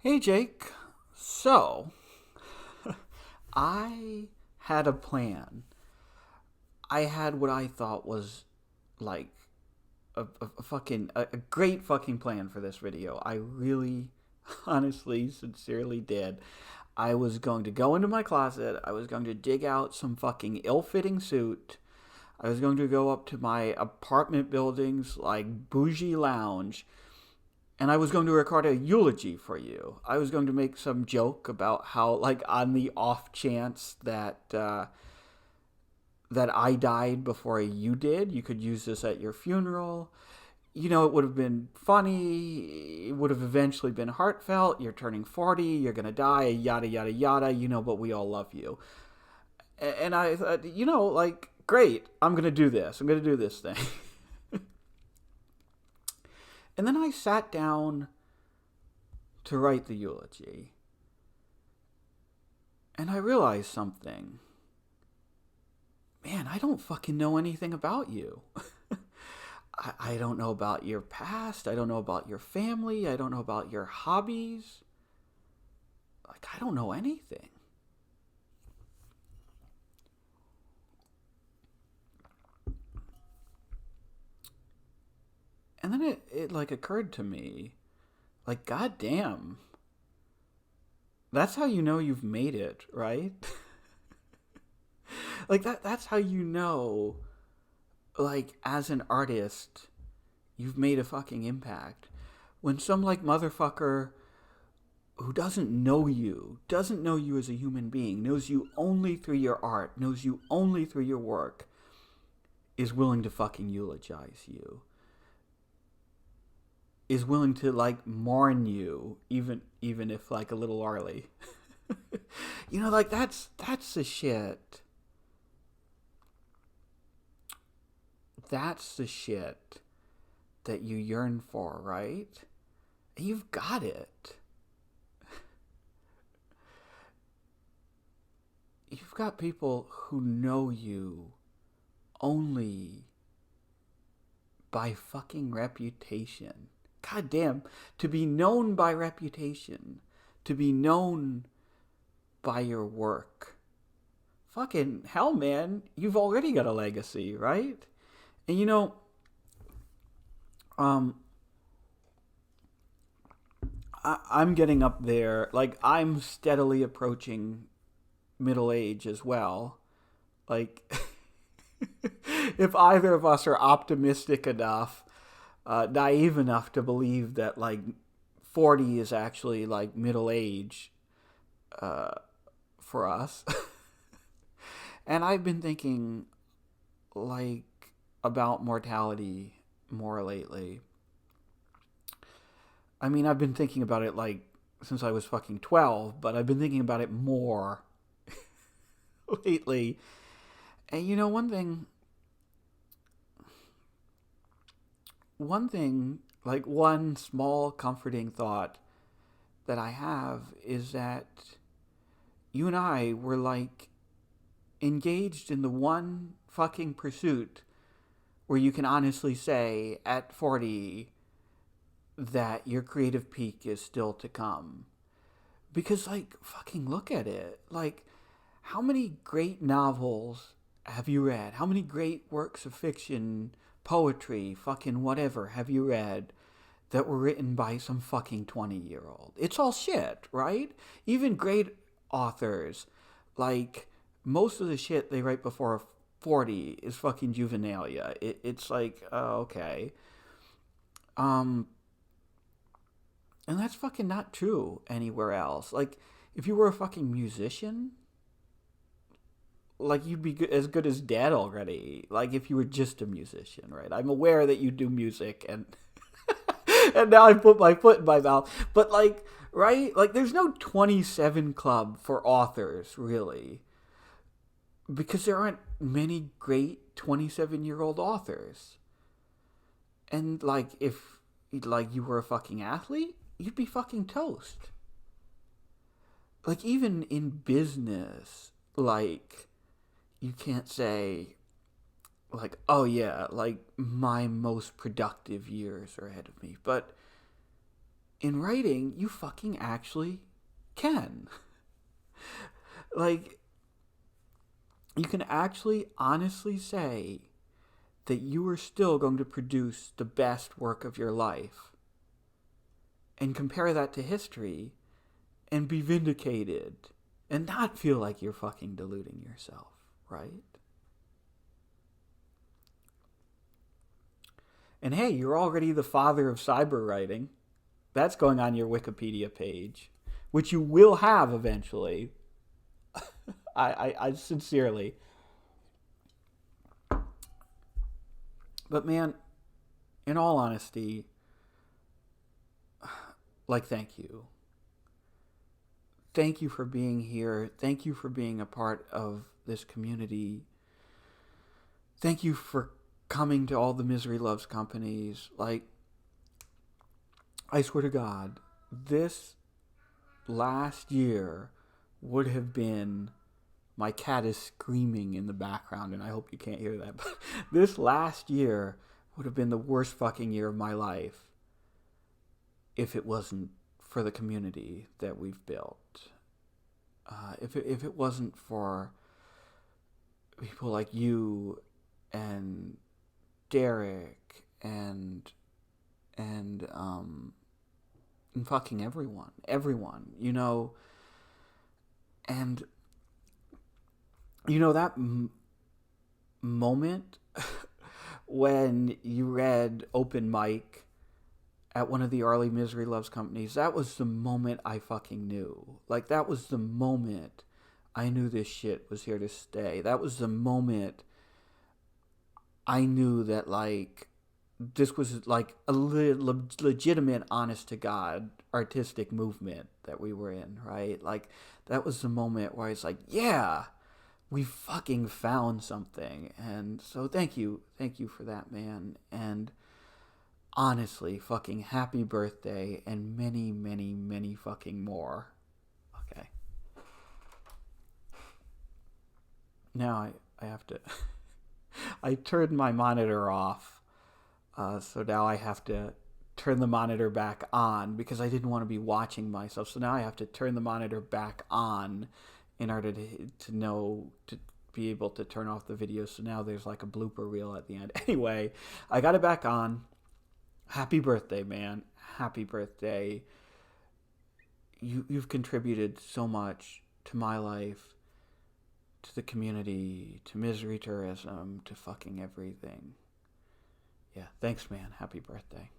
Hey Jake, so I had a plan. I had what I thought was like a great fucking plan for this video. I really, honestly, sincerely did. I was going to go into my closet. I was going to dig out some fucking ill-fitting suit. I was going to go up to my apartment building's like bougie lounge, and I was going to record a eulogy for you. I was going to make some joke about how, like, on the off chance that I died before you did, you could use this at your funeral. You know, it would have been funny. It would have eventually been heartfelt. You're turning 40. You're gonna die. Yada yada yada. You know, but we all love you. And I thought, like, great. I'm gonna do this. I'm gonna do this thing. And then I sat down to write the eulogy. And I realized something. Man, I don't fucking know anything about you. I don't know about your past. I don't know about your family. I don't know about your hobbies. Like, I don't know anything. And then it like occurred to me, like, goddamn, that's how you know you've made it, right? Like that's how you know, like, as an artist, you've made a fucking impact. When some like motherfucker who doesn't know you as a human being, knows you only through your art, knows you only through your work, is willing to fucking eulogize you, is willing to like mourn you, even if like a little early. Like that's the shit. That's the shit that you yearn for, right? You've got it. You've got people who know you only by fucking reputation. God damn, to be known by reputation, to be known by your work. Fucking hell, man, you've already got a legacy, right? And um, I'm getting up there. Like, I'm steadily approaching middle age as well. Like, if either of us are optimistic enough, naive enough to believe that like 40 is actually like middle age for us. And I've been thinking like about mortality more lately. I mean, I've been thinking about it like since I was fucking 12, but I've been thinking about it more lately. And one thing, like one small comforting thought that I have is that you and I were like engaged in the one fucking pursuit where you can honestly say at 40 that your creative peak is still to come. Because, like, fucking look at it. Like, how many great novels have you read? How many great works of fiction, poetry, fucking whatever have you read that were written by some fucking 20-year-old? It's all shit, right? Even great authors, like, most of the shit they write before 40 is fucking juvenilia. It's like, oh, okay. Um, and that's fucking not true anywhere else. Like, if you were a fucking musician, like, you'd be as good as dead already. Like, if you were just a musician, right? I'm aware that you do music, and and now I put my foot in my mouth. But like, right? Like, there's no 27 club for authors, really, because there aren't many great 27-year-old authors. And like, if like you were a fucking athlete, you'd be fucking toast. Like, even in business, like, you can't say like, oh yeah, like my most productive years are ahead of me. But in writing, you fucking actually can. Like, you can actually honestly say that you are still going to produce the best work of your life and compare that to history and be vindicated and not feel like you're fucking deluding yourself, right? And hey, you're already the father of cyber writing. That's going on your Wikipedia page, which you will have eventually. I sincerely. But man, in all honesty, like, thank you. Thank you for being here. Thank you for being a part of this community. Thank you for coming to all the Misery Loves companies. Like, I swear to God, this last year would have been. My cat is screaming in the background, and I hope you can't hear that. But this last year would have been the worst fucking year of my life if it wasn't for the community that we've built. If it wasn't for people like you and Derek and fucking everyone, and that moment when you read Open Mic at one of the early Misery Loves companies, that was the moment I fucking knew. Like, that was the moment I knew this shit was here to stay. That was the moment I knew that, like, this was, like, a legitimate, honest-to-God artistic movement that we were in, right? Like, that was the moment where I was like, yeah, we fucking found something. And so thank you for that, man. And honestly, fucking happy birthday and many, many, many fucking more. Okay. Now I have to I turned my monitor off, so now I have to turn the monitor back on because I didn't want to be watching myself. So now I have to turn the monitor back on in order to be able to turn off the video. So now there's like a blooper reel at the end. Anyway, I got it back on. Happy birthday, man. Happy birthday. You've contributed so much to my life, to the community, to misery tourism, to fucking everything. Yeah, thanks, man. Happy birthday.